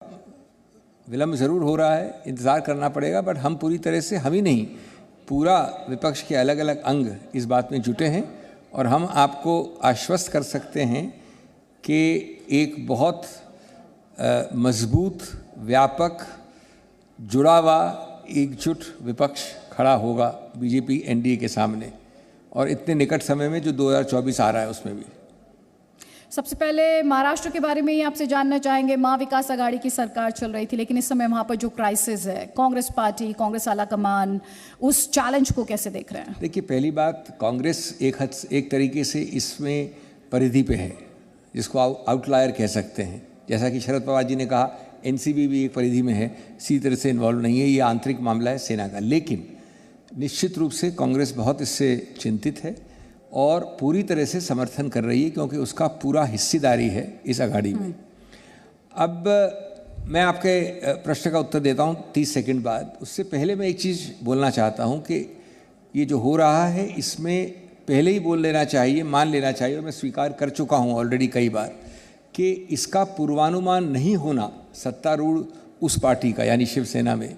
विलम्ब ज़रूर हो रहा है, इंतज़ार करना पड़ेगा, बट हम पूरी तरह से, हम ही नहीं, पूरा विपक्ष के अलग अलग अंग इस बात में जुटे हैं और हम आपको आश्वस्त कर सकते हैं कि एक बहुत मजबूत, व्यापक, जुड़ा हुआ, एकजुट विपक्ष खड़ा होगा बीजेपी एनडीए के सामने, और इतने निकट समय में जो 2024 आ रहा है उसमें भी। सबसे पहले महाराष्ट्र के बारे में ही आपसे जानना चाहेंगे। महाविकास आघाड़ी की सरकार चल रही थी, लेकिन इस समय वहाँ पर जो क्राइसिस है, कांग्रेस पार्टी, कांग्रेस आला कमान, उस चैलेंज को कैसे देख रहे हैं? देखिए, पहली बात, कांग्रेस एक तरीके से इसमें परिधि पे है, जिसको आउटलायर कह सकते हैं। जैसा कि शरद पवार जी ने कहा, एनसीबी भी एक परिधि में है, इसी तरह से इन्वॉल्व नहीं है, ये आंतरिक मामला है सेना का। लेकिन निश्चित रूप से कांग्रेस बहुत इससे चिंतित है और पूरी तरह से समर्थन कर रही है, क्योंकि उसका पूरा हिस्सेदारी है इस अघाड़ी में। अब मैं आपके प्रश्न का उत्तर देता हूँ 30 सेकंड बाद। उससे पहले मैं एक चीज़ बोलना चाहता हूँ कि ये जो हो रहा है, इसमें पहले ही बोल लेना चाहिए, मान लेना चाहिए, और मैं स्वीकार कर चुका हूँ ऑलरेडी कई बार, कि इसका पूर्वानुमान नहीं होना सत्तारूढ़ उस पार्टी का, यानी शिवसेना में,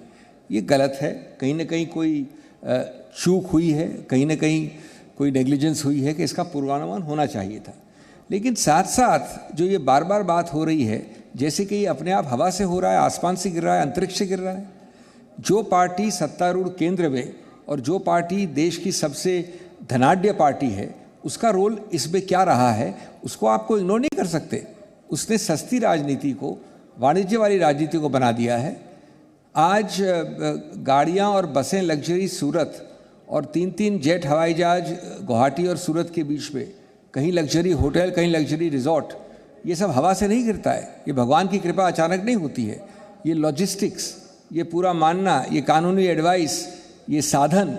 ये गलत है। कहीं ना कहीं कोई चूक हुई है, कहीं ना कहीं कोई नेग्लिजेंस हुई है कि इसका पूर्वानुमान होना चाहिए था। लेकिन साथ साथ जो ये बार बार बात हो रही है, जैसे कि ये अपने आप हवा से हो रहा है, आसमान से गिर रहा है, अंतरिक्ष से गिर रहा है। जो पार्टी सत्तारूढ़ केंद्र में और जो पार्टी देश की सबसे धनाढ्य पार्टी है, उसका रोल इसमें क्या रहा है, उसको आपको इग्नोर नहीं कर सकते। उसने सस्ती राजनीति को, वाणिज्य वाली राजनीति को बना दिया है। आज गाड़ियाँ और बसें लग्जरी सूरत, और 3-3 जेट हवाई जहाज गुवाहाटी और सूरत के बीच में, कहीं लग्जरी होटल, कहीं लग्जरी रिजॉर्ट, ये सब हवा से नहीं गिरता है। ये भगवान की कृपा अचानक नहीं होती है। ये लॉजिस्टिक्स, ये पूरा मानना, ये कानूनी एडवाइस, ये साधन,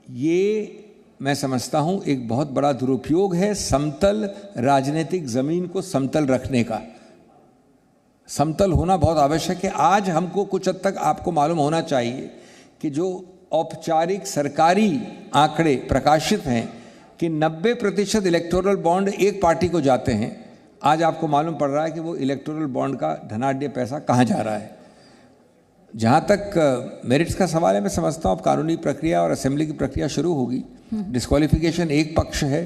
ये मैं समझता हूँ एक बहुत बड़ा दुरुपयोग है समतल राजनीतिक ज़मीन को समतल रखने का। समतल होना बहुत आवश्यक है। आज हमको कुछ हद तक आपको मालूम होना चाहिए कि जो औपचारिक सरकारी आंकड़े प्रकाशित हैं कि 90% इलेक्टोरल बॉन्ड एक पार्टी को जाते हैं। आज आपको मालूम पड़ रहा है कि वो इलेक्टोरल बॉन्ड का धनाढ्य पैसा कहाँ जा रहा है। जहाँ तक मेरिट्स का सवाल है, मैं समझता हूँ अब कानूनी प्रक्रिया और असेंबली की प्रक्रिया शुरू होगी। डिस्क्वालिफिकेशन एक पक्ष है,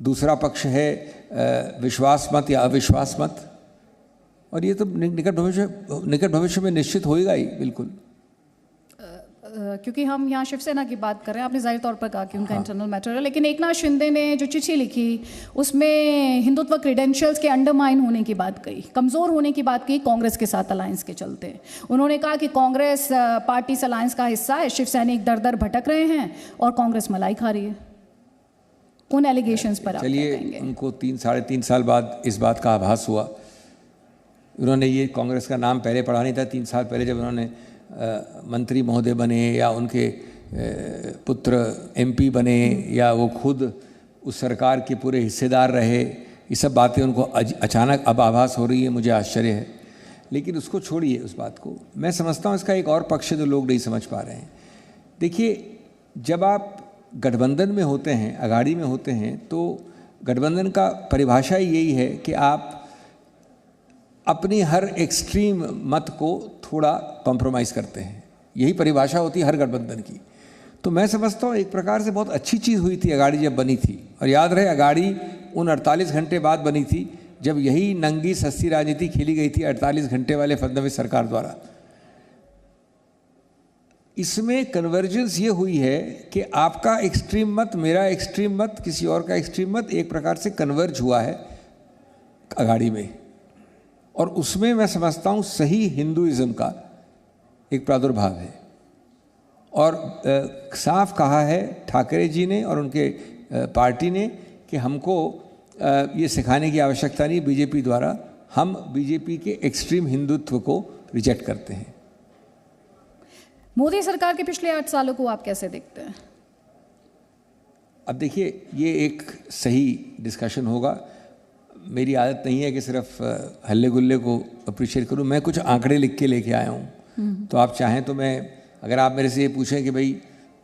दूसरा पक्ष है विश्वास मत या अविश्वास मत, और ये तो निकट भविष्य में निश्चित होएगा ही बिल्कुल। क्योंकि हम यहाँ शिवसेना की बात कर रहे हैं, आपने जाहिर तौर पर कहा कि उनका इंटरनल मैटर है, लेकिन एकनाथ शिंदे ने जो चिट्ठी लिखी, उसमें हिंदुत्व क्रेडेंशियल्स के अंडरमाइन होने की बात कही, कमज़ोर होने की बात कही कांग्रेस के साथ अलायंस के चलते। उन्होंने कहा कि कांग्रेस पार्टी इस अलायंस का हिस्सा है, शिवसैनिक दर दर भटक रहे हैं और कांग्रेस मलाई खा रही है। उन एलिगेशंस पर चलिए, उनको 3-3.5 साल बाद इस बात का आभास हुआ। उन्होंने ये कांग्रेस का नाम पहले पढ़ा नहीं था। 3 साल पहले जब उन्होंने मंत्री महोदय बने, या उनके पुत्र एमपी बने, या वो खुद उस सरकार के पूरे हिस्सेदार रहे, ये सब बातें उनको अचानक अब आभास हो रही है, मुझे आश्चर्य है। लेकिन उसको छोड़िए, उस बात को। मैं समझता हूँ इसका एक और पक्ष है जो लोग नहीं समझ पा रहे हैं। देखिए, जब आप गठबंधन में होते हैं, अघाड़ी में होते हैं, तो गठबंधन का परिभाषा ही यही है कि आप अपनी हर एक्सट्रीम मत को थोड़ा कॉम्प्रोमाइज़ करते हैं। यही परिभाषा होती है हर गठबंधन की। तो मैं समझता हूँ एक प्रकार से बहुत अच्छी चीज़ हुई थी अघाड़ी जब बनी थी। और याद रहे, अघाड़ी उन 48 घंटे बाद बनी थी जब यही नंगी सस्ती राजनीति खेली गई थी 48 घंटे वाले फडणवीस सरकार द्वारा। इसमें कन्वर्जेंस ये हुई है कि आपका एक्सट्रीम मत, मेरा एक्सट्रीम मत, किसी और का एक्सट्रीम मत एक प्रकार से कन्वर्ज हुआ है अघाड़ी में। और उसमें मैं समझता हूँ सही हिंदुइज्म का एक प्रादुर्भाव है। और साफ कहा है ठाकरे जी ने और उनके पार्टी ने कि हमको ये सिखाने की आवश्यकता नहीं बीजेपी द्वारा, हम बीजेपी के एक्सट्रीम हिंदुत्व को रिजेक्ट करते हैं। मोदी सरकार के पिछले 8 सालों को आप कैसे देखते हैं? अब देखिए, ये एक सही डिस्कशन होगा। मेरी आदत नहीं है कि सिर्फ हल्ले गुल्ले को अप्रिशिएट करूं। मैं कुछ आंकड़े लिख के लेके आया हूं। तो आप चाहें तो मैं, अगर आप मेरे से ये पूछें कि भाई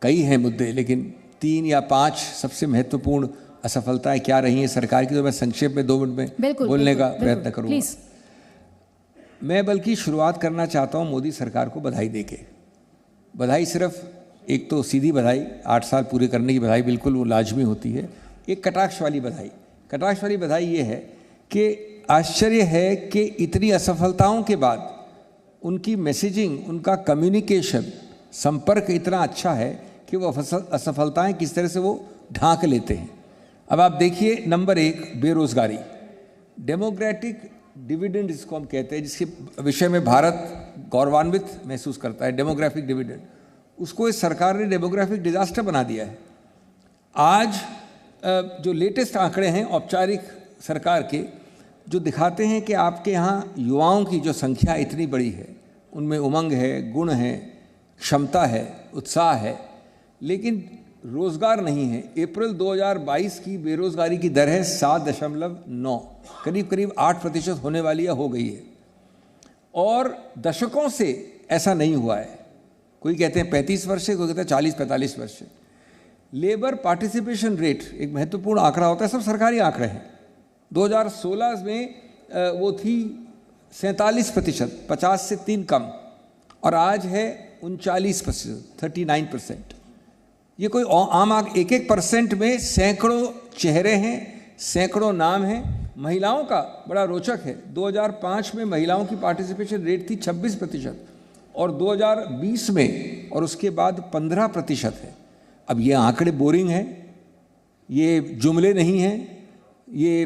कई हैं मुद्दे, लेकिन 3 या 5 सबसे महत्वपूर्ण असफलताएं क्या रही हैं सरकार की, तो मैं संक्षेप में 2 मिनट में बोलने का प्रयत्न करूँगा। मैं बल्कि शुरुआत करना चाहता हूँ मोदी सरकार को बधाई देके। बधाई सिर्फ एक तो सीधी बधाई, 8 साल पूरे करने की बधाई बिल्कुल वो लाजमी होती है। एक कटाक्ष वाली बधाई, कटाक्ष वाली बधाई ये है कि आश्चर्य है कि इतनी असफलताओं के बाद उनकी मैसेजिंग, उनका कम्युनिकेशन, संपर्क इतना अच्छा है कि वो असफलताएं किस तरह से वो ढांक लेते हैं। अब आप देखिए, नंबर 1 बेरोजगारी, डेमोक्रेटिक डिविडेंड जिसको हम कहते हैं, जिसके विषय में भारत गौरवान्वित महसूस करता है, डेमोग्राफिक डिविडेंड, उसको इस सरकार ने डेमोग्राफिक डिजास्टर बना दिया है। आज जो लेटेस्ट आंकड़े हैं औपचारिक सरकार के, जो दिखाते हैं कि आपके यहाँ युवाओं की जो संख्या इतनी बड़ी है, उनमें उमंग है, गुण है, क्षमता है, उत्साह है, लेकिन रोज़गार नहीं है। अप्रैल 2022 की बेरोज़गारी की दर है 7.9, करीब करीब 8% होने वाली हो गई है, और दशकों से ऐसा नहीं हुआ है। कोई कहते हैं 35 वर्ष से, कोई कहते हैं 40-45 वर्ष से। लेबर पार्टिसिपेशन रेट एक महत्वपूर्ण आंकड़ा होता है, सब सरकारी आंकड़े हैं। 2016 में वो थी 47%, 50 से 3 कम, और आज है 39%, 39%। ये कोई आम 1% में सैकड़ों चेहरे हैं, सैकड़ों नाम हैं। महिलाओं का बड़ा रोचक है, 2005 में महिलाओं की पार्टिसिपेशन रेट थी 26%, और 2020 में और उसके बाद 15% है। अब ये आंकड़े बोरिंग हैं, ये जुमले नहीं हैं, ये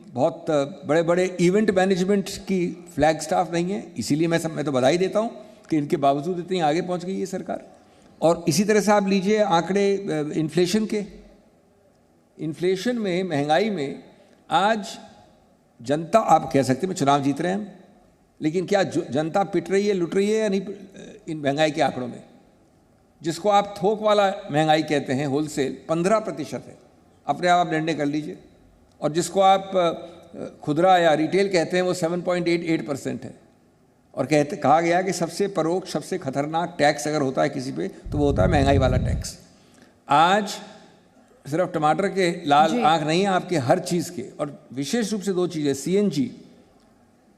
बहुत बड़े बड़े इवेंट मैनेजमेंट की फ्लैग स्टाफ नहीं है। इसीलिए मैं तो बधाई देता हूँ कि इनके बावजूद इतनी आगे पहुँच गई ये सरकार। और इसी तरह से आप लीजिए आंकड़े इन्फ्लेशन के, इन्फ्लेशन में, महंगाई में, आज जनता, आप कह सकते हैं चुनाव जीत रहे हैं, लेकिन क्या जनता पिट रही है, लुट रही है या नहीं इन महंगाई के आंकड़ों में? जिसको आप थोक वाला महंगाई कहते हैं, होलसेल, 15% है, अपने आप निर्णय कर लीजिए। और जिसको आप खुदरा या रिटेल कहते हैं वो 7.88% है। और कहा गया कि सबसे परोक्ष, सबसे खतरनाक टैक्स अगर होता है किसी पे तो वो होता है महंगाई वाला टैक्स। आज सिर्फ टमाटर के लाल आंख नहीं है आपके, हर चीज़ के, और विशेष रूप से 2 चीज़ें,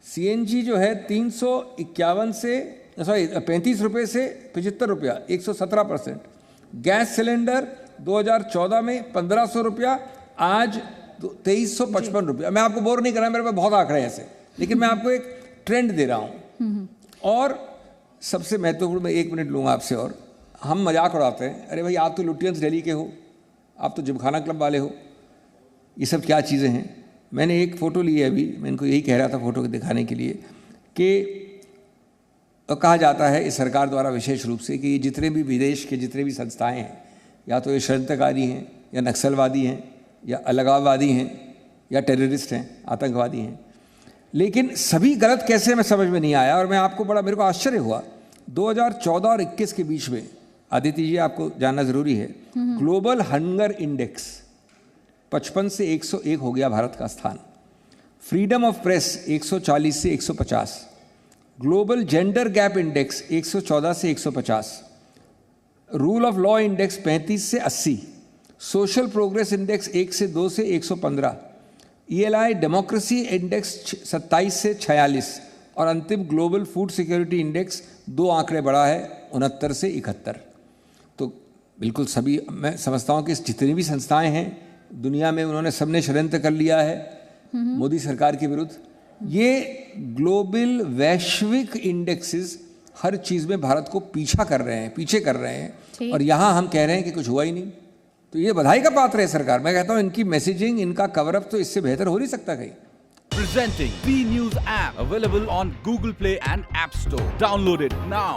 सीएनजी जो है 351 से 35 रुपये से 75 रुपया, 117%। गैस सिलेंडर 2014 में 1500 रुपया, आज 2355 रुपया। मैं आपको बोर नहीं कर रहा, मेरे पास बहुत आंकड़े हैं ऐसे, लेकिन मैं आपको एक ट्रेंड दे रहा हूँ। और सबसे महत्वपूर्ण, मैं 1 मिनट लूँगा आपसे, और हम मजाक उड़ाते हैं, अरे भाई आप तो लुटियंस दिल्ली के हो, आप तो जिमखाना क्लब वाले हो, ये सब क्या चीज़ें हैं। मैंने एक फ़ोटो ली है अभी, मैं इनको यही कह रहा था फ़ोटो दिखाने के लिए कि कहा जाता है इस सरकार द्वारा विशेष रूप से कि जितने भी विदेश के जितने भी संस्थाएं हैं, या तो ये षड्यंत्रकारी हैं, या नक्सलवादी हैं, या अलगाववादी हैं, या टेररिस्ट हैं, आतंकवादी हैं, लेकिन सभी गलत कैसे, मैं समझ में नहीं आया। और मेरे को आश्चर्य हुआ, 2014 और 21 के बीच में, आदित्य जी आपको जानना ज़रूरी है, ग्लोबल हंगर इंडेक्स 55 से 101 हो गया भारत का स्थान। फ्रीडम ऑफ प्रेस 140 से 150, ग्लोबल जेंडर गैप इंडेक्स 114 से 150, रूल ऑफ लॉ इंडेक्स 35 से 80, सोशल प्रोग्रेस इंडेक्स 1 से 2 से 115, ELI डेमोक्रेसी इंडेक्स 27 से 46, और अंतिम ग्लोबल फूड सिक्योरिटी इंडेक्स 2 आंकड़े बढ़ा है, 69 से 71। तो बिल्कुल सभी, मैं समझता हूँ कि जितनी भी संस्थाएं हैं दुनिया में, उन्होंने सबने षड्यंत्र कर लिया है मोदी सरकार के विरुद्ध। ये ग्लोबल वैश्विक इंडेक्सेस हर चीज़ में भारत को पीछे कर रहे हैं, और यहाँ हम कह रहे हैं कि कुछ हुआ ही नहीं। तो ये बधाई का पात्र है सरकार। मैं कहता हूँ इनकी मैसेजिंग, इनका कवरअप तो इससे बेहतर हो नहीं सकता कहीं। Presenting B News app, available on Google Play and App Store. Download it now.